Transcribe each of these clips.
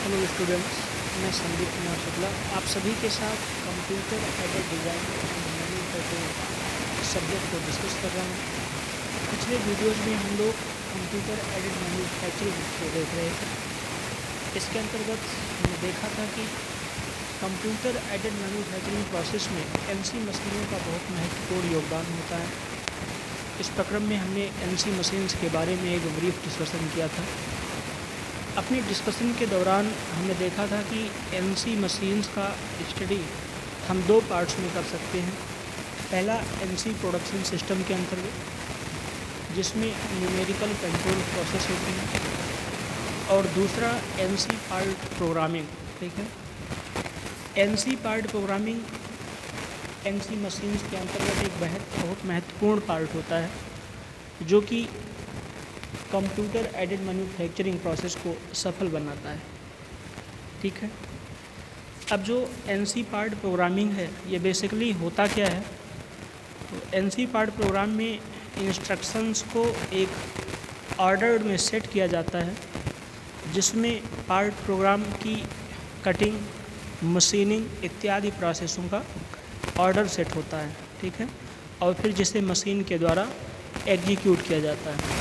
Hello students, मैं संदीप कुमार शुक्ला आप सभी के साथ computer aided design and manufacturing subject को डिस्कस कर रहा हूँ। पिछले वीडियोस में हम लोग कंप्यूटर एडेड मैन्युफैक्चरिंग को देख रहे थे। इसके अंतर्गत हमने देखा था कि कंप्यूटर एडेड मैन्युफैक्चरिंग प्रोसेस में एनसी मशीनों का बहुत महत्वपूर्ण योगदान होता है। इस प्रक्रम में हमने एनसी मशीन्स के बारे में एक ब्रीफ डिस्कशन किया था। अपनी डिस्कशन के दौरान हमने देखा था कि एनसी मशीन्स का स्टडी हम दो पार्ट्स में कर सकते हैं। पहला एनसी प्रोडक्शन सिस्टम के अंतर्गत जिसमें न्यूमेरिकल कंट्रोल प्रोसेस होती है, और दूसरा एनसी पार्ट प्रोग्रामिंग। ठीक है, NC part programming NC machines के अंतर्गत एक बहुत महत्वपूर्ण पार्ट होता है जो कि कंप्यूटर एडेड मैन्युफैक्चरिंग प्रोसेस को सफल बनाता है। ठीक है, अब जो एनसी पार्ट प्रोग्रामिंग है ये बेसिकली होता क्या है। तो एनसी पार्ट प्रोग्राम में इंस्ट्रक्शंस को एक ऑर्डर में सेट किया जाता है जिसमें पार्ट प्रोग्राम की कटिंग, मशीनिंग इत्यादि प्रोसेसों का ऑर्डर सेट होता है। ठीक है, और फिर जिसे मशीन के द्वारा एग्जीक्यूट किया जाता है।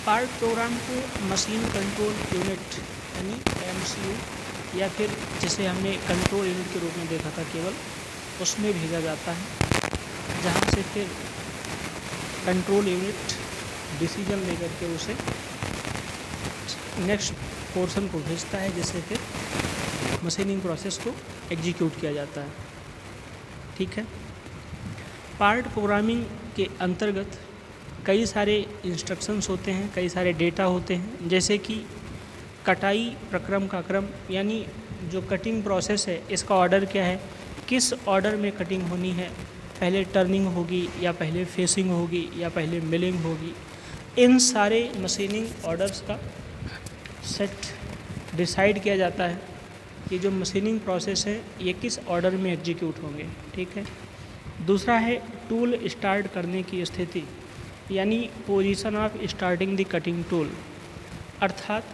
पार्ट प्रोग्राम को मशीन कंट्रोल यूनिट यानी एमसीयू या फिर जिसे हमने कंट्रोल यूनिट के रूप में देखा था केवल, उसमें भेजा जाता है, जहां से फिर कंट्रोल यूनिट डिसीजन लेकर के उसे नेक्स्ट पोर्शन को भेजता है, जिससे फिर मशीनिंग प्रोसेस को एग्जीक्यूट किया जाता है। ठीक है, पार्ट प्रोग्रामिंग के अंतर्गत कई सारे इंस्ट्रक्शंस होते हैं, कई सारे डेटा होते हैं, जैसे कि कटाई प्रक्रम का क्रम, यानी जो कटिंग प्रोसेस है इसका ऑर्डर क्या है, किस ऑर्डर में कटिंग होनी है, पहले टर्निंग होगी या पहले फेसिंग होगी या पहले मिलिंग होगी। इन सारे मशीनिंग ऑर्डर्स का सेट डिसाइड किया जाता है कि जो मशीनिंग प्रोसेस है ये किस ऑर्डर में एग्जीक्यूट होंगे। ठीक है, दूसरा है टूल स्टार्ट करने की स्थिति, यानी position of starting the cutting tool, अर्थात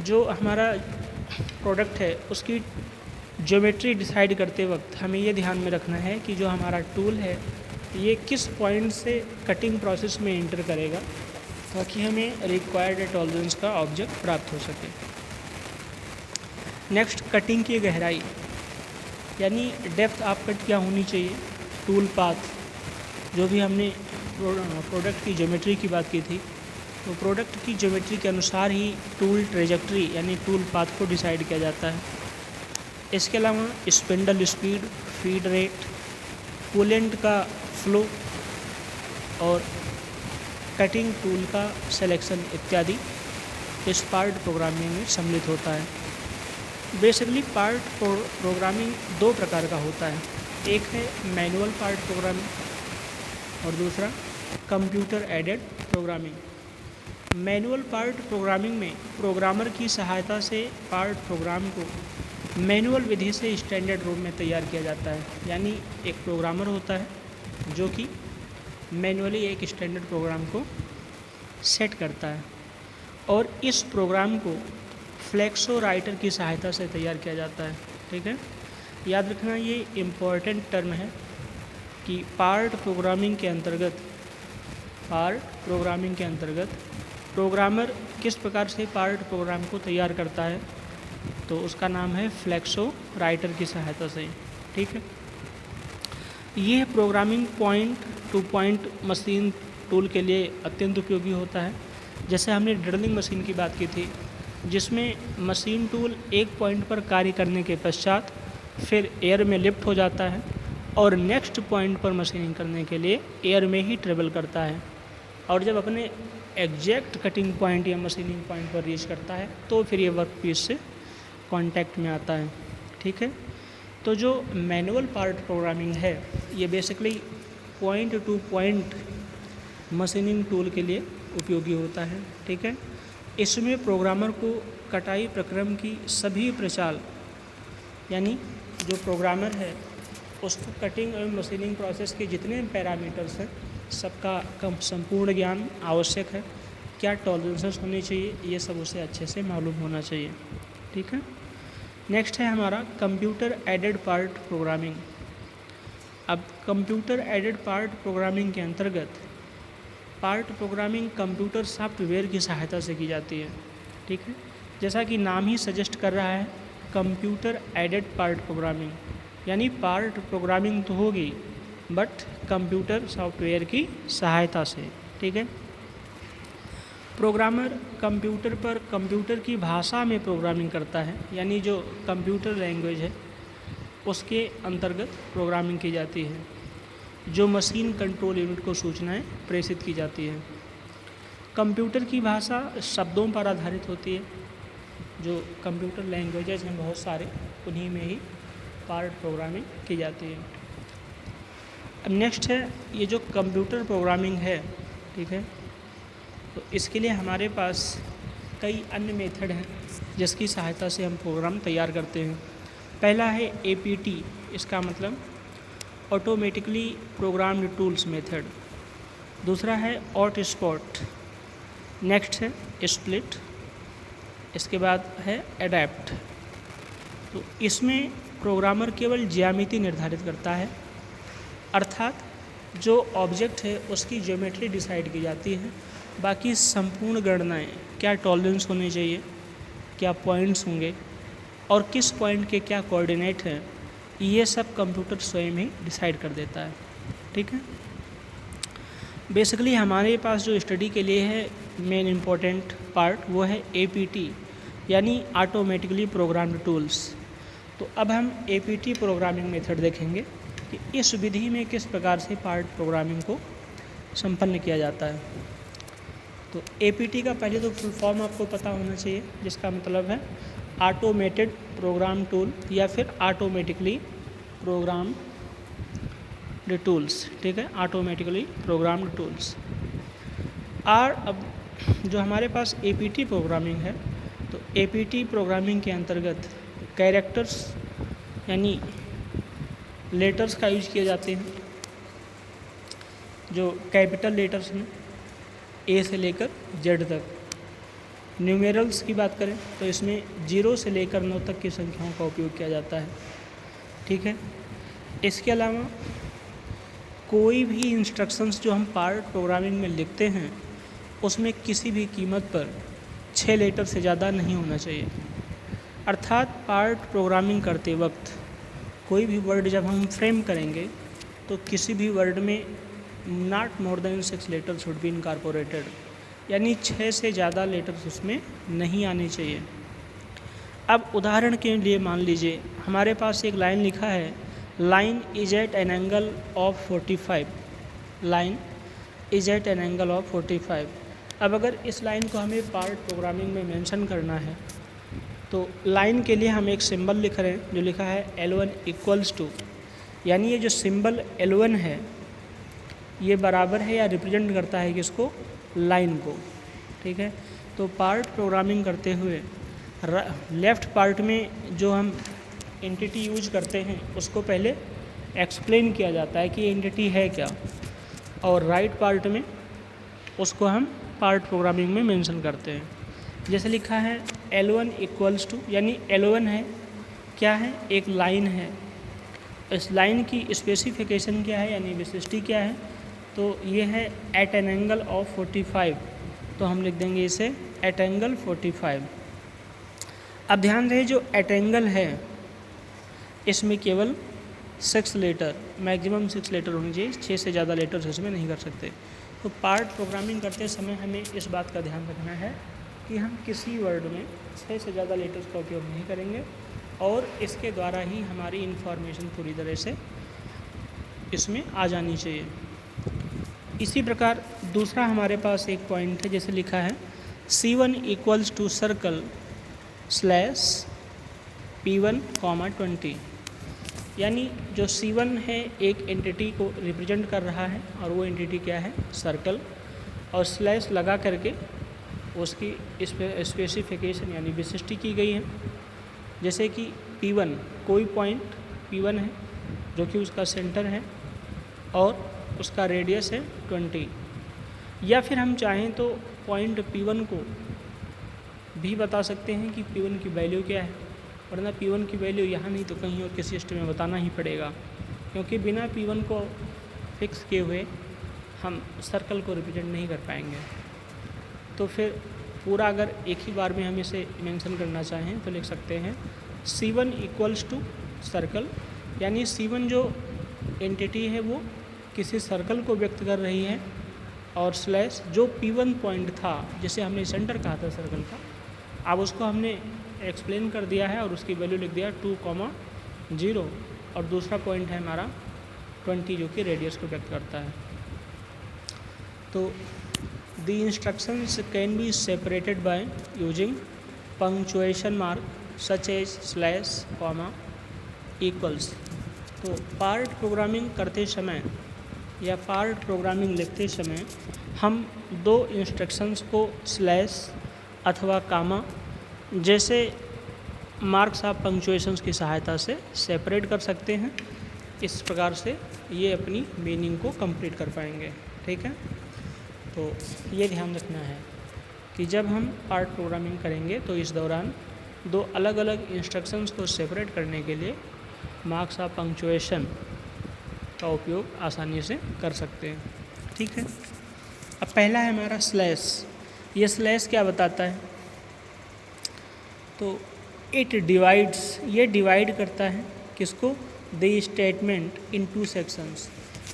जो हमारा प्रोडक्ट है उसकी ज्योमेट्री डिसाइड करते वक्त हमें ये ध्यान में रखना है कि जो हमारा टूल है ये किस पॉइंट से कटिंग प्रोसेस में एंटर करेगा ताकि हमें रिक्वायर्ड टॉलरेंस का ऑब्जेक्ट प्राप्त हो सके। नेक्स्ट, कटिंग की गहराई, यानी डेप्थ ऑफ कट क्या होनी चाहिए। टूल पाथ, जो भी हमने प्रोडक्ट की ज्योमेट्री की बात की थी, तो प्रोडक्ट की ज्योमेट्री के अनुसार ही टूल ट्रेजेक्ट्री यानी टूल पाथ को डिसाइड किया जाता है। इसके अलावा spindle speed, feed rate, coolant का फ्लो और कटिंग टूल का सिलेक्शन इत्यादि इस पार्ट प्रोग्रामिंग में सम्मिलित होता है। बेसिकली पार्ट प्रोग्रामिंग दो प्रकार का होता है, एक है मैनुअल पार्ट प्रोग्रामिंग और दूसरा computer aided programming. Manual part programming में प्रोग्रामर की सहायता से पार्ट प्रोग्राम को मैनुअल विधि से स्टैंडर्ड रूप में तैयार किया जाता है, यानी एक प्रोग्रामर होता है जो कि मैनुअली एक स्टैंडर्ड प्रोग्राम को सेट करता है, और इस प्रोग्राम को फ्लेक्सो राइटर की सहायता से तैयार किया जाता है। ठीक है, याद रखना ये इम्पोर्टेंट टर्म है कि पार्ट प्रोग्रामिंग के अंतर्गत प्रोग्रामर किस प्रकार से पार्ट प्रोग्राम को तैयार करता है, तो उसका नाम है फ्लेक्सो राइटर की सहायता से। ठीक है, यह programming point two point machine tool के लिए अत्यंत उपयोगी होता है। जैसे हमने ड्रिलिंग मशीन की बात की थी, जिसमें मशीन टूल एक पॉइंट पर कार्य करने के पश्चात फिर एयर में लिफ्ट हो जाता है और नेक्स्ट पॉइंट पर मशीनिंग करने के लिए एयर में ही ट्रेवल करता है, और जब अपने एग्जैक्ट कटिंग पॉइंट या मशीनिंग पॉइंट पर रीच करता है तो फिर ये वर्क पीस से कांटेक्ट में आता है। ठीक है, तो जो मैनुअल पार्ट प्रोग्रामिंग है ये basically point two point machining tool के लिए उपयोगी होता है। ठीक है, इसमें प्रोग्रामर को कटाई प्रक्रम की सभी प्रचाल, यानी जो प्रोग्रामर है उसको कटिंग और मशीनिंग प्रोसेस के जितने पैरामीटर्स हैं सबका संपूर्ण ज्ञान आवश्यक है। क्या टॉलरेंसेस होनी चाहिए, ये सब उसे अच्छे से मालूम होना चाहिए। ठीक है। नेक्स्ट है हमारा कंप्यूटर एडेड पार्ट प्रोग्रामिंग। अब कंप्यूटर एडेड पार्ट प्रोग्रामिंग के अंतर्गत पार्ट प्रोग्रामिंग कंप्यूटर सॉफ्टवेयर की सहायता से की जाती है, ठीक है। जैसा कि नाम ही सजेस्ट कर रहा है, कंप्यूटर एडेड पार्ट प्रोग्रामिंग, यानी पार्ट प्रोग्रामिंग तो होगी बट कंप्यूटर सॉफ्टवेयर की सहायता से, ठीक है। प्रोग्रामर कंप्यूटर पर कंप्यूटर की भाषा में प्रोग्रामिंग करता है, यानी जो कंप्यूटर लैंग्वेज है उसके अंतर्गत प्रोग्रामिंग की जाती है, जो मशीन कंट्रोल यूनिट को सूचनाएं प्रेषित की जाती है। कंप्यूटर की भाषा शब्दों पर आधारित होती है। जो कंप्यूटर लैंग्वेजेज हैं बहुत सारे, उन्हीं में ही पार्ट प्रोग्रामिंग की जाती है। अब नेक्स्ट है ये जो कंप्यूटर प्रोग्रामिंग है, ठीक है, तो इसके लिए हमारे पास कई अन्य मेथड हैं जिसकी सहायता से हम प्रोग्राम तैयार करते हैं। पहला है APT, इसका मतलब ऑटोमेटिकली प्रोग्राम्ड टूल्स मेथड। दूसरा है ऑट स्पॉट। नेक्स्ट है स्प्लिट। इसके बाद है एडैप्ट। तो इसमें प्रोग्रामर केवल ज्यामिति निर्धारित करता है, अर्थात जो ऑब्जेक्ट है उसकी ज्योमेट्री डिसाइड की जाती है, बाकी संपूर्ण गणनाएं, क्या टॉलरेंस होने चाहिए, क्या पॉइंट्स होंगे और किस पॉइंट के क्या कोऑर्डिनेट हैं, ये सब कंप्यूटर स्वयं ही डिसाइड कर देता है, ठीक है। बेसिकली हमारे पास जो स्टडी के लिए है मेन इम्पोर्टेंट पार्ट वो है APT, यानी ऑटोमेटिकली प्रोग्राम्ड टूल्स। तो अब हम APT प्रोग्रामिंग मेथड देखेंगे कि इस विधि में किस प्रकार से पार्ट प्रोग्रामिंग को संपन्न किया जाता है। तो APT का पहले तो फुल फॉर्म आपको पता होना चाहिए, जिसका मतलब है ऑटोमेटेड प्रोग्राम टूल या फिर ऑटोमेटिकली प्रोग्राम टूल्स, ठीक है, ऑटोमेटिकली प्रोग्राम्ड टूल्स। और अब जो हमारे पास APT प्रोग्रामिंग है, तो APT प्रोग्रामिंग के अंतर्गत कैरेक्टर्स यानी लेटर्स का यूज किए जाते हैं। जो कैपिटल लेटर्स हैं A से लेकर Z तक। न्यूमेरल्स की बात करें तो इसमें 0 से लेकर 9 तक की संख्याओं का उपयोग किया जाता है, ठीक है। इसके अलावा कोई भी इंस्ट्रक्शंस जो हम पार्ट प्रोग्रामिंग में लिखते हैं उसमें किसी भी कीमत पर 6 लेटर से ज़्यादा नहीं होना चाहिए। अर्थात पार्ट प्रोग्रामिंग करते वक्त कोई भी वर्ड जब हम फ्रेम करेंगे तो किसी भी वर्ड में not more than 6 letters should be incorporated, यानी 6 से ज़्यादा लेटर्स उसमें नहीं आने चाहिए। अब उदाहरण के लिए मान लीजिए हमारे पास एक लाइन लिखा है, line is at an angle of 45, line is at an angle of 45। अब अगर इस लाइन को हमें पार्ट प्रोग्रामिंग में मेंशन करना है तो लाइन के लिए हम एक सिंबल लिख रहे हैं जो लिखा है L1 इक्वल्स टू, यानी ये जो सिंबल L1 है ये बराबर है या रिप्रेजेंट करता है किसको, लाइन को, ठीक है। तो पार्ट प्रोग्रामिंग करते हुए लेफ़्ट पार्ट में जो हम एंटिटी यूज करते हैं उसको पहले एक्सप्लेन किया जाता है कि एंटिटी है क्या, और राइट पार्ट में उसको हम पार्ट प्रोग्रामिंग में मेंशन करते हैं। जैसे लिखा है L1 इक्वल्स टू, यानी L1 है क्या है, एक लाइन है। इस लाइन की स्पेसिफिकेशन क्या है यानी विशिष्टि क्या है, तो ये है एट एन एंगल ऑफ 45, तो हम लिख देंगे इसे एट एंगल 45। अब ध्यान रहे जो एट एंगल है इसमें केवल 6 लेटर, मैक्सिमम 6 लेटर होनी चाहिए, 6 से ज़्यादा लेटर्स इसमें नहीं कर सकते। तो पार्ट प्रोग्रामिंग करते समय हमें इस बात का ध्यान रखना है कि हम किसी वर्ड में 6 से ज़्यादा लेटर्स का उपयोग नहीं करेंगे और इसके द्वारा ही हमारी इन्फॉर्मेशन पूरी तरह से इसमें आ जानी चाहिए। इसी प्रकार दूसरा हमारे पास एक पॉइंट है, जैसे लिखा है C1 equals to circle slash P1, 20, यानी जो C1 है एक एंटिटी को रिप्रेजेंट कर रहा है और वो एंटिटी क्या है, सर्कल, और स्लैश लगा करके उसकी स्पेसिफिकेशन यानी विशिष्टि की गई है। जैसे कि P1, कोई पॉइंट P1 है जो कि उसका सेंटर है और उसका रेडियस है 20, या फिर हम चाहें तो पॉइंट P1 को भी बता सकते हैं कि P1 की वैल्यू क्या है, वरना P1 की वैल्यू यहाँ नहीं तो कहीं और किसी स्टेप में बताना ही पड़ेगा, क्योंकि बिना P1 को फिक्स किए हुए हम सर्कल को रिप्रेजेंट नहीं कर पाएंगे। तो फिर पूरा अगर एक ही बार में हम इसे मेंशन करना चाहें तो लिख सकते हैं C1 इक्वल्स टू सर्कल, यानी C1 जो एंटिटी है वो किसी सर्कल को व्यक्त कर रही है, और स्लैश जो P1 पॉइंट था जिसे हमने सेंटर कहा था सर्कल का, अब उसको हमने एक्सप्लेन कर दिया है और उसकी वैल्यू लिख दिया 2,0, और दूसरा पॉइंट है हमारा 20 जो कि रेडियस को व्यक्त करता है। तो the instructions can be separated by using punctuation mark such as slash, comma, equals. तो पार्ट प्रोग्रामिंग करते समय या पार्ट प्रोग्रामिंग लिखते समय हम दो इंस्ट्रक्शंस को स्लैश अथवा कामा जैसे मार्क्स ऑफ पंक्चुएशंस की सहायता से सेपरेट कर सकते हैं। इस प्रकार से ये अपनी मीनिंग को कंप्लीट कर पाएंगे। ठीक है, तो ये ध्यान रखना है कि जब हम पार्ट प्रोग्रामिंग करेंगे तो इस दौरान दो अलग अलग इंस्ट्रक्शंस को सेपरेट करने के लिए मार्क्स ऑफ पंक्चुएशन का उपयोग आसानी से कर सकते हैं। ठीक है, अब पहला है हमारा स्लैश। ये स्लैश क्या बताता है? तो इट डिवाइड्स, ये डिवाइड करता है किसको? The statement in 2 sections.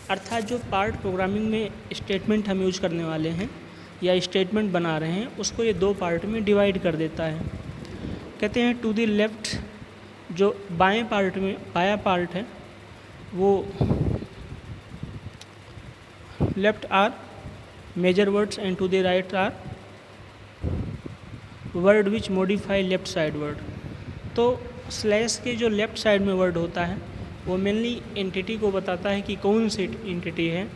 अर्थात जो पार्ट प्रोग्रामिंग में स्टेटमेंट हम यूज करने वाले हैं या स्टेटमेंट बना रहे हैं उसको ये 2 पार्ट में डिवाइड कर देता है। कहते हैं टू द लेफ्ट, जो बाएं पार्ट में बाया पार्ट है वो left are major words and to the right are word which modify left side word. तो स्लैश के जो लेफ्ट साइड में वर्ड होता है वो मेनली एंटिटी को बताता है कि कौन सी एंटिटी है,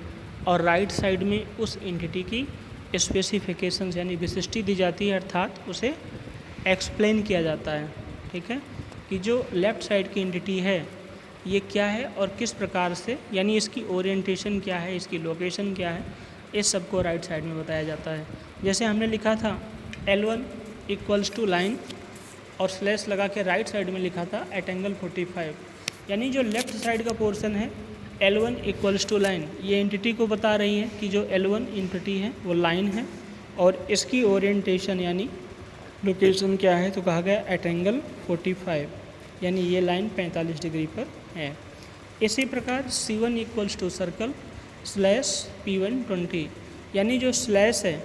और राइट साइड में उस एंटिटी की स्पेसिफिकेशंस यानी विशिष्टि दी जाती है, अर्थात उसे एक्सप्लेन किया जाता है। ठीक है, कि जो लेफ़्ट साइड की एंटिटी है ये क्या है और किस प्रकार से, यानी इसकी ओरिएंटेशन क्या है, इसकी लोकेशन क्या है, इस सब को राइट साइड में बताया जाता है। जैसे हमने लिखा था L1 इक्वल्स टू लाइन और स्लैश लगा के राइट साइड में लिखा था एट एंगल 45, यानी जो लेफ़्ट साइड का पोर्शन है L1 इक्वल्स टू लाइन, ये एंटिटी को बता रही है कि जो L1 एंटिटी है वो लाइन है और इसकी ओरिएंटेशन यानी लोकेशन क्या है, तो कहा गया एट एंगल 45, यानी ये लाइन 45 डिग्री पर है। इसी प्रकार C1 equals to circle slash P1 20, यानी जो स्लैश है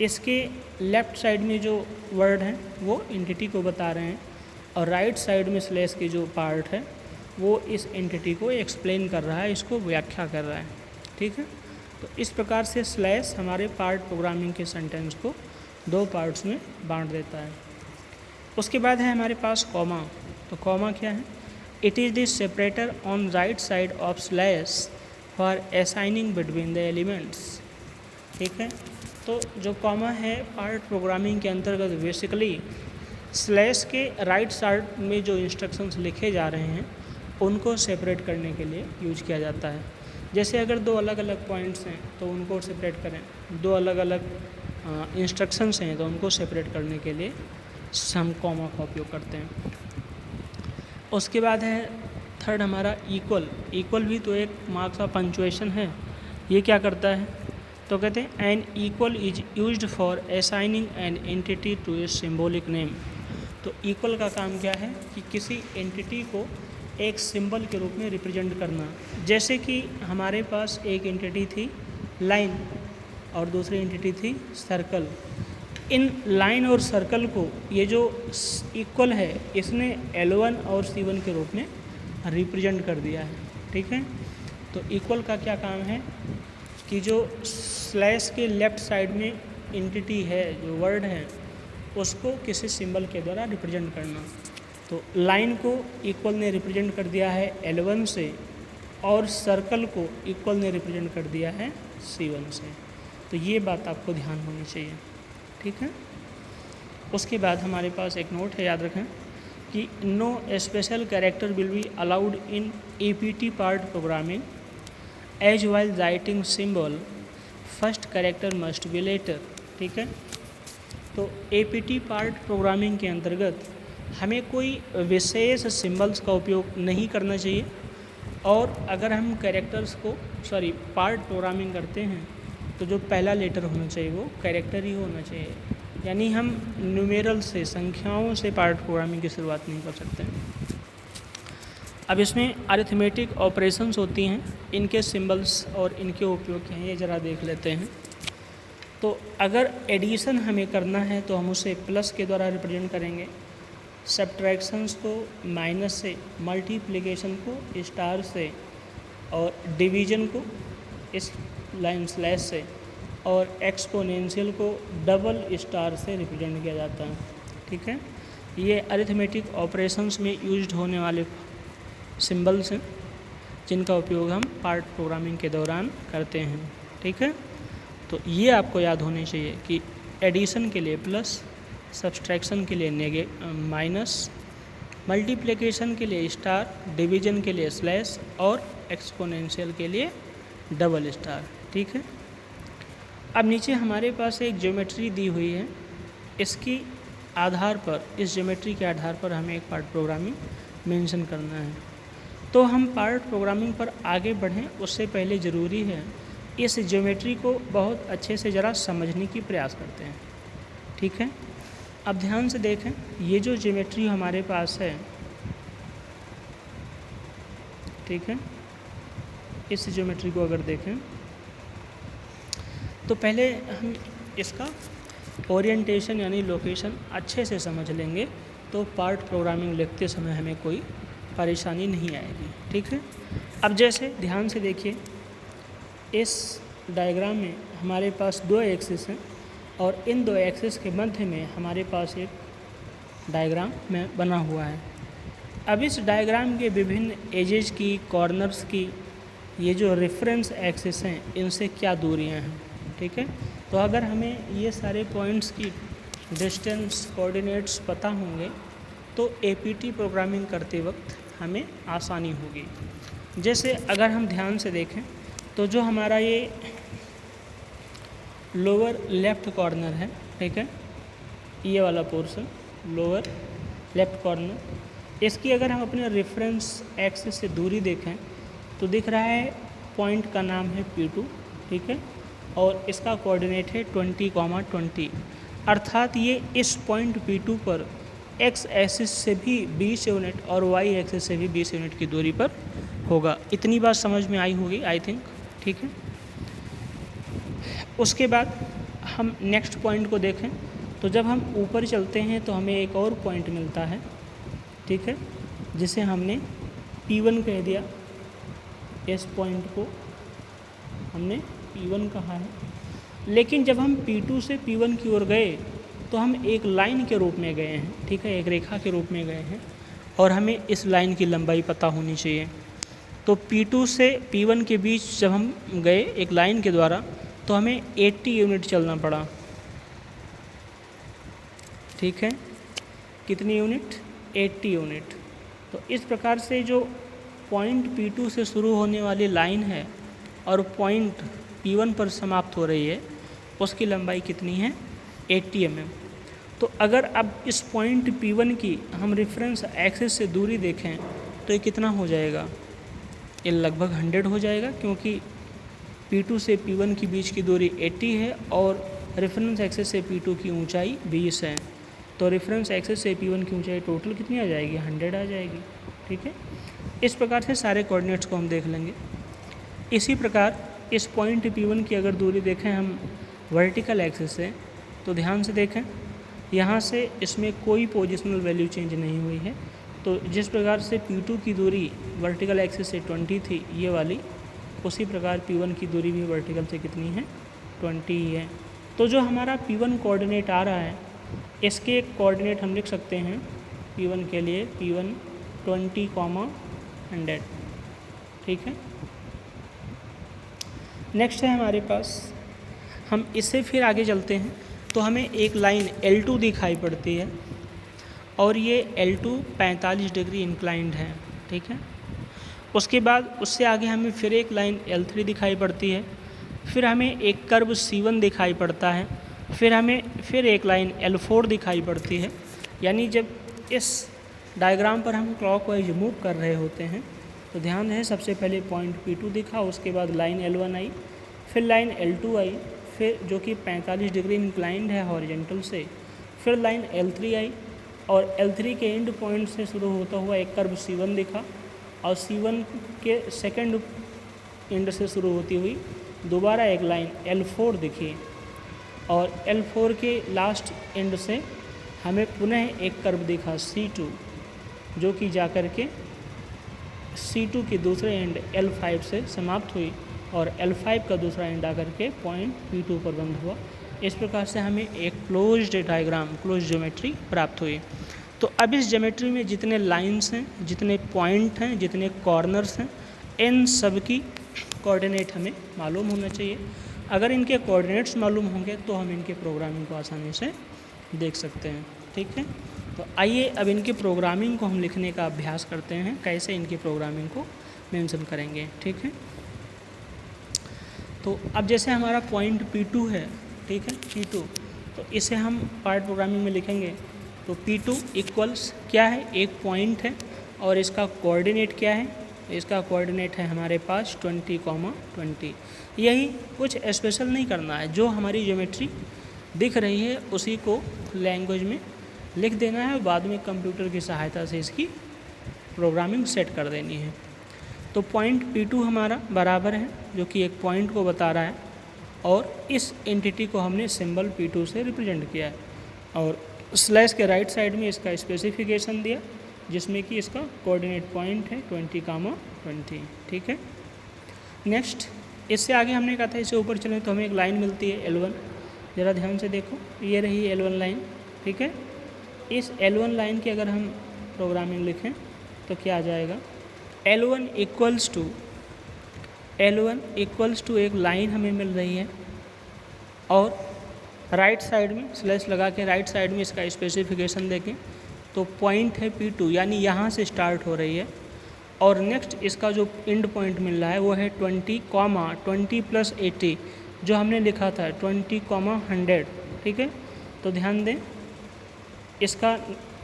इसके लेफ़्ट साइड में जो वर्ड हैं वो एंटिटी को बता रहे हैं और राइट साइड में स्लैश की जो पार्ट है वो इस एंटिटी को एक्सप्लेन कर रहा है, इसको व्याख्या कर रहा है। ठीक है, तो इस प्रकार से स्लैश हमारे पार्ट प्रोग्रामिंग के सेंटेंस को 2 पार्ट्स में बांट देता है। उसके बाद है हमारे पास कॉमा। तो कॉमा क्या है? It is the separator on right side of slash for assigning between the elements. ठीक है, तो जो कॉमा है पार्ट प्रोग्रामिंग के अंतर्गत बेसिकली स्लैश के राइट साइड में जो इंस्ट्रक्शंस लिखे जा रहे हैं उनको सेपरेट करने के लिए यूज किया जाता है। जैसे अगर 2 अलग अलग पॉइंट्स हैं तो उनको सेपरेट करें, 2 अलग अलग इंस्ट्रक्शंस हैं तो उनको सेपरेट करने के लिए हम कॉमा का उपयोग करते हैं। उसके बाद है थर्ड हमारा इक्वल। इक्वल भी तो एक मार्क्स ऑफ पंक्चुएशन है। ये क्या करता है? तो कहते हैं an equal is used for assigning an entity to a symbolic name. तो इक्वल का काम क्या है कि किसी एंटिटी को एक सिंबल के रूप में रिप्रेजेंट करना। जैसे कि हमारे पास एक एंटिटी थी लाइन और दूसरी एंटिटी थी सर्कल। इन लाइन और सर्कल को ये जो इक्वल है इसने L1 और C1 के रूप में रिप्रेजेंट कर दिया है। ठीक है, तो इक्वल का क्या काम है कि जो स्लैश के लेफ़्ट साइड में एंटिटी है, जो वर्ड है, उसको किसी सिंबल के द्वारा रिप्रेजेंट करना। तो लाइन को इक्वल ने रिप्रेजेंट कर दिया है L1 से और सर्कल को इक्वल ने रिप्रेजेंट कर दिया है C1 से। तो ये बात आपको ध्यान होनी चाहिए। ठीक है, उसके बाद हमारे पास एक नोट है, याद रखें कि no special character will be allowed in APT part programming as while writing symbol first character must be letter. ठीक है, तो APT पार्ट प्रोग्रामिंग के अंतर्गत हमें कोई विशेष सिंबल्स का उपयोग नहीं करना चाहिए, और अगर हम कैरेक्टर्स को पार्ट प्रोग्रामिंग करते हैं तो जो पहला लेटर होना चाहिए वो कैरेक्टर ही होना चाहिए। यानी हम न्यूमेरल से, संख्याओं से पार्ट प्रोग्रामिंग की शुरुआत नहीं कर सकते। अब इसमें अरिथमेटिक ऑपरेशंस होती हैं, इनके सिंबल्स और इनके उपयोग क्या हैं ये ज़रा देख लेते हैं। तो अगर एडिशन हमें करना है तो हम उसे प्लस के द्वारा रिप्रेजेंट करेंगे, सब्ट्रैक्शंस को माइनस से, मल्टीप्लिकेशन को स्टार से, और डिवीजन को इस लाइन स्लैश से, और एक्सपोनेंशियल को डबल स्टार से रिप्रेजेंट किया जाता है। ठीक है, ये अरिथमेटिक ऑपरेशंस में यूज्ड होने वाले सिंबल्स हैं जिनका उपयोग हम पार्ट प्रोग्रामिंग के दौरान करते हैं। ठीक है, तो ये आपको याद होने चाहिए कि एडिशन के लिए प्लस, सब्सट्रैक्शन के लिए माइनस, मल्टीप्लिकेशन के लिए स्टार, डिवीजन के लिए स्लैश, और एक्सपोनेंशियल के लिए डबल स्टार। ठीक है, अब नीचे हमारे पास एक ज्योमेट्री दी हुई है, इसकी आधार पर, इस ज्योमेट्री के आधार पर हमें एक पार्ट प्रोग्रामिंग मेंशन करना है। तो हम पार्ट प्रोग्रामिंग पर आगे बढ़ें उससे पहले ज़रूरी है इस ज्योमेट्री को बहुत अच्छे से ज़रा समझने की प्रयास करते हैं। ठीक है, अब ध्यान से देखें, ये जो ज्योमेट्री हमारे पास है, ठीक है, इस ज्योमेट्री को अगर देखें तो पहले हम इसका ओरिएंटेशन यानी लोकेशन अच्छे से समझ लेंगे तो पार्ट प्रोग्रामिंग लिखते समय हमें कोई परेशानी नहीं आएगी। ठीक है, अब जैसे ध्यान से देखिए, इस डायग्राम में हमारे पास दो एक्सिस हैं और इन दो एक्सिस के मध्य में हमारे पास एक डायग्राम में बना हुआ है। अब इस डायग्राम के विभिन्न एजेस की, कॉर्नर्स की, ये जो रेफरेंस एक्सिस हैं इनसे क्या दूरियां हैं। ठीक है, तो अगर हमें ये सारे पॉइंट्स की डिस्टेंस, कोऑर्डिनेट्स पता होंगे तो APT प्रोग्रामिंग करते वक्त हमें आसानी होगी। जैसे अगर हम ध्यान से देखें तो जो हमारा ये लोअर लेफ़्ट कॉर्नर है, ठीक है, ये वाला पोर्शन लोअर लेफ़्ट कॉर्नर, इसकी अगर हम अपने रेफरेंस एक्सिस से दूरी देखें तो दिख रहा है पॉइंट का नाम है P2, ठीक है, और इसका कोऑर्डिनेट है 20,20, अर्थात ये इस पॉइंट P2 पर x एक्सिस से भी 20 यूनिट और y एक्सिस से भी 20 यूनिट की दूरी पर होगा। इतनी बात समझ में आई होगी आई थिंक। ठीक है, उसके बाद हम नेक्स्ट पॉइंट को देखें तो जब हम ऊपर चलते हैं तो हमें एक और पॉइंट मिलता है, ठीक है, जिसे हमने P1 कह दिया। इस पॉइंट को हमने P1 कहा है, लेकिन जब हम P2 से P1 की ओर गए तो हम एक लाइन के रूप में गए हैं, ठीक है, एक रेखा के रूप में गए हैं और हमें इस लाइन की लंबाई पता होनी चाहिए। तो P2 से P1 के बीच जब हम गए एक लाइन के द्वारा तो हमें 80 यूनिट चलना पड़ा। ठीक है, कितनी यूनिट? 80 यूनिट। तो इस प्रकार से जो पॉइंट P2 से शुरू होने वाली लाइन है और पॉइंट P1 पर समाप्त हो रही है उसकी लंबाई कितनी है? 80 mm। तो अगर अब इस पॉइंट P1 की हम रेफरेंस एक्सिस से दूरी देखें तो ये कितना हो जाएगा? ये लगभग 100 हो जाएगा, क्योंकि P2 से P1 के बीच की दूरी 80 है और रेफरेंस एक्सिस से P2 की ऊंचाई 20 है। तो रेफरेंस एक्सिस से P1 की ऊंचाई टोटल कितनी आ जाएगी? 100 आ जाएगी। ठीक है, इस प्रकार से सारे कोऑर्डिनेट्स को हम देख लेंगे। इसी प्रकार इस पॉइंट P1 की अगर दूरी देखें हम वर्टिकल एक्सिस से तो ध्यान से देखें, यहाँ से इसमें कोई पोजिशनल वैल्यू चेंज नहीं हुई है। तो जिस प्रकार से P2 की दूरी वर्टिकल एक्सिस से 20 थी ये वाली, उसी प्रकार P1 की दूरी भी वर्टिकल से कितनी है? 20 ही है। तो जो हमारा P1 कोऑर्डिनेट आ रहा है इसके कोऑर्डिनेट हम लिख सकते हैं P1 के लिए P1 20,100। ठीक है, नेक्स्ट है हमारे पास, हम इससे फिर आगे चलते हैं तो हमें एक लाइन L2 दिखाई पड़ती है और ये L2 45 डिग्री इंक्लाइंड है। ठीक है, उसके बाद उससे आगे हमें फिर एक लाइन L3 दिखाई पड़ती है, फिर हमें एक कर्व C1 दिखाई पड़ता है फिर हमें फिर एक लाइन L4 दिखाई पड़ती है, यानी जब इस डायग्राम पर हम क्लॉकवाइज मूव कर रहे होते हैं तो ध्यान रहे सबसे पहले पॉइंट P2 दिखा, उसके बाद लाइन L1 आई, फिर लाइन L2 आई, फिर जो कि 45 डिग्री इंक्लाइंड है हॉरिजेंटल से, फिर लाइन L3 आई और L3 के एंड पॉइंट से शुरू होता हुआ एक कर्व C1 दिखा और C1 के सेकंड एंड से शुरू होती हुई दोबारा एक लाइन L4 दिखी और L4 के लास्ट एंड से हमें पुनः एक कर्व दिखा C2 जो कि जाकर के C2 की दूसरे एंड L5 से समाप्त हुई और L5 का दूसरा एंड आकर के पॉइंट P2 पर बंद हुआ। इस प्रकार से हमें एक क्लोज्ड डायग्राम, क्लोज ज्योमेट्री प्राप्त हुई। तो अब इस ज्योमेट्री में जितने लाइंस हैं, जितने पॉइंट हैं, जितने कॉर्नर्स हैं, इन सब की कोऑर्डिनेट हमें मालूम होना चाहिए। अगर इनके कोऑर्डिनेट्स मालूम होंगे तो हम इनके प्रोग्रामिंग को आसानी से देख सकते हैं। ठीक है, तो आइए अब इनके प्रोग्रामिंग को हम लिखने का अभ्यास करते हैं, कैसे इनकी प्रोग्रामिंग को मेंशन करेंगे। ठीक है, तो अब जैसे हमारा पॉइंट P2 है, ठीक है, P2, तो इसे हम पार्ट प्रोग्रामिंग में लिखेंगे। तो P2 इक्वल्स क्या है, एक पॉइंट है और इसका कोऑर्डिनेट क्या है, इसका कोऑर्डिनेट है हमारे पास 20,20। यही, कुछ स्पेशल नहीं करना है, जो हमारी ज्योमेट्री दिख रही है उसी को लैंग्वेज में लिख देना है और बाद में कंप्यूटर की सहायता से इसकी प्रोग्रामिंग सेट कर देनी है। तो पॉइंट P2 हमारा बराबर है, जो कि एक पॉइंट को बता रहा है और इस एंटिटी को हमने सिंबल P2 से रिप्रेजेंट किया है और स्लैश के राइट साइड में इसका स्पेसिफिकेशन दिया जिसमें कि इसका कोऑर्डिनेट पॉइंट है 20,20। ठीक है, नेक्स्ट इससे आगे हमने कहा था इससे ऊपर चलें तो हमें एक लाइन मिलती है L1। ज़रा ध्यान से देखो, ये रही L1 लाइन। ठीक है, इस L1 लाइन की अगर हम प्रोग्रामिंग लिखें तो क्या आ जाएगा, L1 इक्वल्स टू एक लाइन हमें मिल रही है और राइट साइड में स्लैश लगा के राइट साइड में इसका स्पेसिफिकेशन देखें तो पॉइंट है P2, यानी यहाँ से स्टार्ट हो रही है और नेक्स्ट इसका जो एंड पॉइंट मिल रहा है वो है 20 प्लस 80, जो हमने लिखा था 20,100। ठीक है, तो ध्यान दें इसका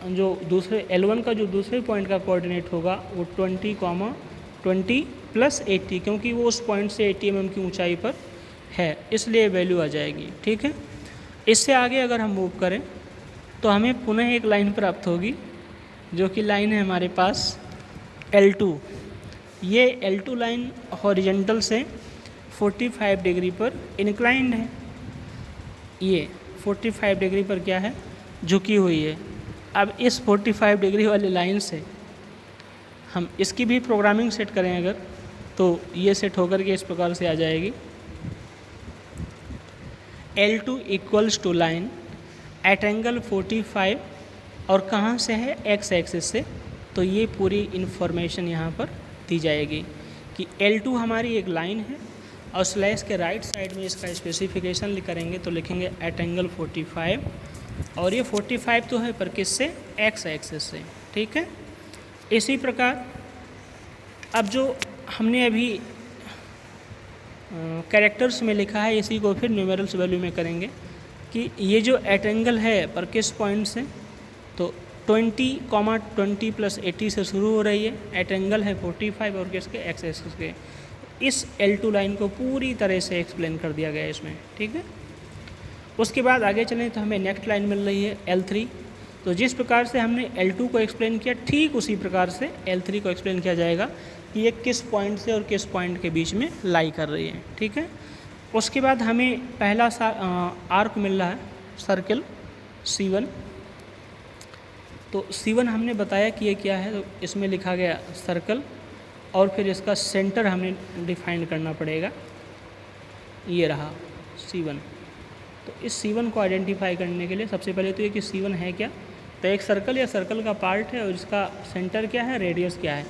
जो दूसरे L1 का जो दूसरे पॉइंट का कोऑर्डिनेट होगा वो 20 प्लस 80, क्योंकि वो उस पॉइंट से 80 mm की ऊंचाई पर है, इसलिए वैल्यू आ जाएगी। ठीक है, इससे आगे अगर हम मूव करें तो हमें पुनः एक लाइन प्राप्त होगी जो कि लाइन है हमारे पास L2। ये L2 लाइन हॉरिजेंटल से 45 डिग्री पर इंक्लाइंड है, ये 45 डिग्री पर क्या है, झुकी हुई है। अब इस 45 डिग्री वाली लाइन से हम इसकी भी प्रोग्रामिंग सेट करें अगर, तो ये सेट होकर के इस प्रकार से आ जाएगी, L2 equals to line at angle 45 और कहाँ से है, एक्स एक्सिस से। तो ये पूरी इन्फॉर्मेशन यहाँ पर दी जाएगी कि L2 हमारी एक लाइन है और स्लैश के राइट साइड में इसका स्पेसिफिकेशन करेंगे तो लिखेंगे एट एंगल 45 और ये 45 तो है पर किससे, एक्स एक्सिस से। ठीक है, इसी प्रकार अब जो हमने अभी कैरेक्टर्स में लिखा है इसी को फिर न्यूमेरल्स वैल्यू में करेंगे कि ये जो एट एंगल है पर किस पॉइंट से, तो 20,20 प्लस 80 से शुरू हो रही है, एट एंगल है 45 और किसके, एक्स एक्सिस के। इस L2 लाइन को पूरी तरह से एक्सप्लेन कर दिया गया है इसमें। ठीक है, उसके बाद आगे चलें तो हमें नेक्स्ट लाइन मिल रही है L3। तो जिस प्रकार से हमने L2 को एक्सप्लेन किया ठीक उसी प्रकार से L3 को एक्सप्लेन किया जाएगा कि ये किस पॉइंट से और किस पॉइंट के बीच में लाई कर रही है। ठीक है, उसके बाद हमें पहला आर्क मिल रहा है सर्कल C1। तो C1 हमने बताया कि ये क्या है, तो इसमें लिखा गया सर्कल और फिर इसका सेंटर हमें डिफाइन करना पड़ेगा, ये रहा C1। तो इस C1 को आइडेंटिफाई करने के लिए सबसे पहले तो ये कि C1 है क्या, तो एक सर्कल या सर्कल का पार्ट है और इसका सेंटर क्या है, रेडियस क्या है,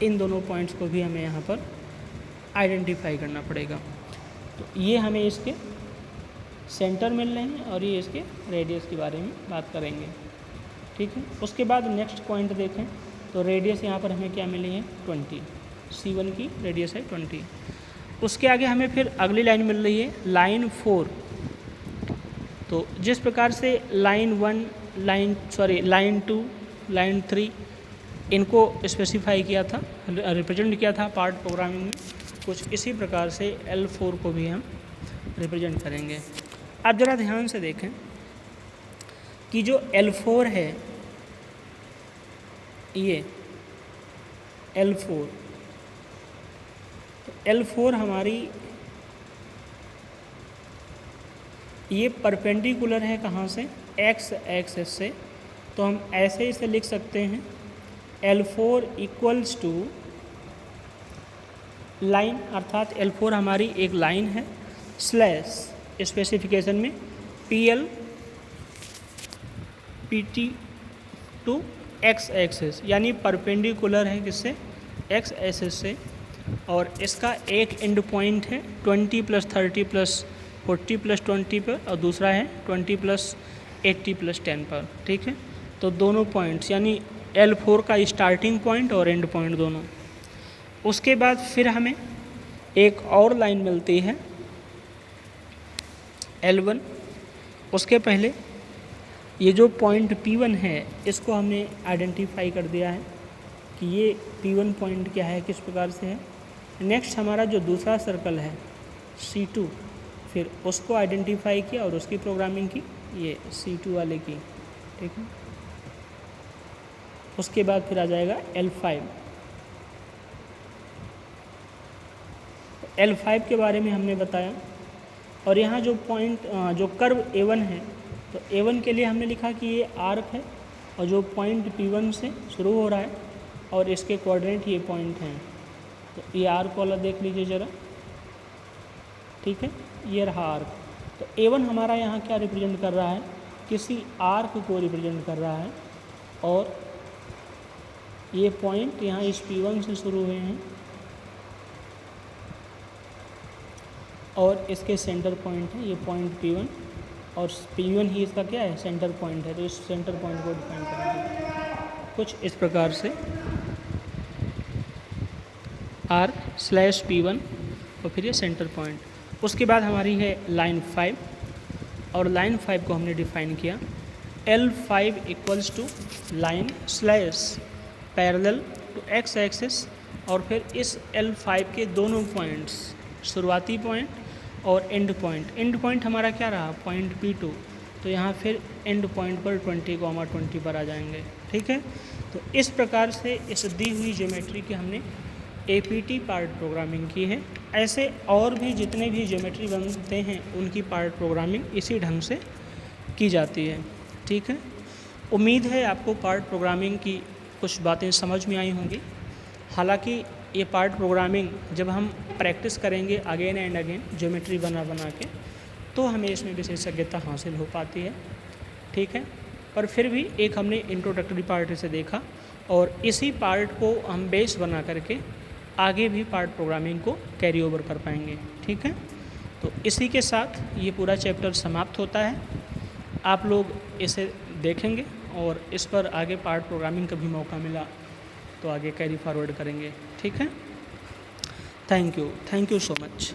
इन दोनों पॉइंट्स को भी हमें यहाँ पर आइडेंटिफाई करना पड़ेगा। तो ये हमें इसके सेंटर मिल रहे हैं और ये इसके रेडियस के बारे में बात करेंगे। ठीक है, उसके बाद नेक्स्ट पॉइंट देखें तो रेडियस यहाँ पर हमें क्या मिली है, 20। C1 की रेडियस है 20। उसके आगे हमें फिर अगली लाइन मिल रही है लाइन 4। तो जिस प्रकार से लाइन 2, लाइन 3 इनको स्पेसिफाई किया था, रिप्रेजेंट किया था पार्ट प्रोग्रामिंग में, कुछ इसी प्रकार से L4 को भी हम रिप्रेजेंट करेंगे। आप ज़रा ध्यान से देखें कि जो L4 है, ये L4, तो L4 हमारी ये परपेंडिकुलर है कहाँ से, x एक्सिस से। तो हम ऐसे इसे लिख सकते हैं L4 इक्वल्स टू लाइन, अर्थात L4 हमारी एक लाइन है, स्लैश स्पेसिफिकेशन में PL PT to x axis, यानी परपेंडिकुलर है किससे, x एक्सिस से। और इसका एक एंड पॉइंट है 20 + 30 + 40 + 20 पर, और दूसरा है 20 + 80 + 10 पर। ठीक है, तो दोनों पॉइंट्स यानी L4 का स्टार्टिंग पॉइंट और एंड पॉइंट दोनों। उसके बाद फिर हमें एक और लाइन मिलती है L1। उसके पहले ये जो पॉइंट P1 है, इसको हमने आइडेंटिफाई कर दिया है कि ये P1 पॉइंट क्या है, किस प्रकार से है। नेक्स्ट हमारा जो दूसरा सर्कल है C2, फिर उसको आइडेंटिफाई किया और उसकी प्रोग्रामिंग की, ये C2 वाले की। ठीक है, उसके बाद फिर आ जाएगा L5। L5 के बारे में हमने बताया। और यहाँ जो पॉइंट जो कर्व A1 है, तो A1 के लिए हमने लिखा कि ये आर्क है, और जो पॉइंट P1 से शुरू हो रहा है और इसके कोऑर्डिनेट ये पॉइंट हैं। तो ये आर्क वाला देख लीजिए ज़रा। ठीक है, ये रहा आर्क। तो A1 हमारा यहाँ क्या रिप्रेजेंट कर रहा है, किसी आर्क को रिप्रेजेंट कर रहा है। और ये पॉइंट यहाँ इस P1 से शुरू हुए हैं और इसके सेंटर पॉइंट है ये पॉइंट P1, और P1 ही इसका क्या है, सेंटर पॉइंट है। तो इस सेंटर पॉइंट को डिफाइन करेंगे कुछ इस प्रकार से, R/P1 और फिर ये सेंटर पॉइंट। उसके बाद हमारी है लाइन 5, और लाइन 5 को हमने डिफाइन किया L5 equals to line slash parallel to x axis, और फिर इस L5 के दोनों पॉइंट्स, शुरुआती पॉइंट और एंड पॉइंट। एंड पॉइंट हमारा क्या रहा, पॉइंट P2, तो यहाँ फिर एंड पॉइंट पर 20, 20 पर आ जाएंगे। ठीक है, तो इस प्रकार से इस दी हुई ज्योमेट्री की हमने APT पार्ट प्रोग्रामिंग की है। ऐसे और भी जितने भी ज्योमेट्री बनते हैं उनकी पार्ट प्रोग्रामिंग इसी ढंग से की जाती है। ठीक है, उम्मीद है आपको पार्ट प्रोग्रामिंग की कुछ बातें समझ में आई होंगी। हालांकि ये पार्ट प्रोग्रामिंग जब हम प्रैक्टिस करेंगे अगेन एंड अगेन ज्योमेट्री बना के, तो हमें इसमें विशेषज्ञता हासिल हो पाती है। ठीक है, पर फिर भी एक हमने इंट्रोडक्टरी पार्ट से देखा, और इसी पार्ट को हम बेस बना करके आगे भी पार्ट प्रोग्रामिंग को कैरी ओवर कर पाएंगे। ठीक है, तो इसी के साथ ये पूरा चैप्टर समाप्त होता है। आप लोग इसे देखेंगे और इस पर आगे पार्ट प्रोग्रामिंग का भी मौका मिला तो आगे कैरी फॉरवर्ड करेंगे। ठीक है, थैंक यू सो मच।